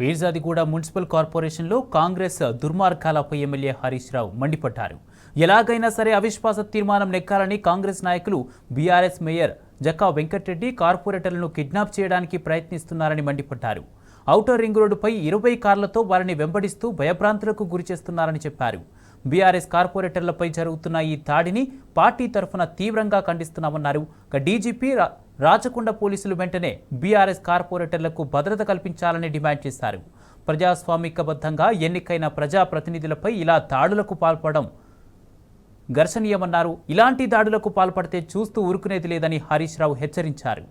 Peerzadiguda municipal కార్పొరేషన్లో కాంగ్రెస్ దుర్మార్గాలపై MLA Harish Rao మండిపడ్డారు. ఎలాగైనా సరే అవిశ్వాస తీర్మానం నెక్కాలని కాంగ్రెస్ నాయకులు బీఆర్ఎస్ మేయర్ జక్కా వెంకటరెడ్డి కార్పొరేటర్లను కిడ్నాప్ చేయడానికి ప్రయత్నిస్తున్నారని మండిపడ్డారు. ఔటర్ రింగ్ రోడ్డుపై 20 కార్లతో వారిని వెంబడిస్తూ భయభ్రాంతులకు గురిచేస్తున్నారని చెప్పారు. బీఆర్ఎస్ కార్పొరేటర్లపై జరుగుతున్న ఈ దాడిని పార్టీ తరఫున తీవ్రంగా ఖండిస్తున్నామన్నారు. డీజీపీ రాచకొండ పోలీసులు వెంటనే బీఆర్ఎస్ కార్పొరేటర్లకు భద్రత కల్పించాలని డిమాండ్ చేశారు. ప్రజాస్వామికబద్ధంగా ఎన్నికైన ప్రజాప్రతినిధులపై ఇలా దాడులకు పాల్పడడం ఘర్షణీయమన్నారు. ఇలాంటి దాడులకు పాల్పడితే చూస్తూ ఊరుకునేది లేదని హరీష్ రావు హెచ్చరించారు.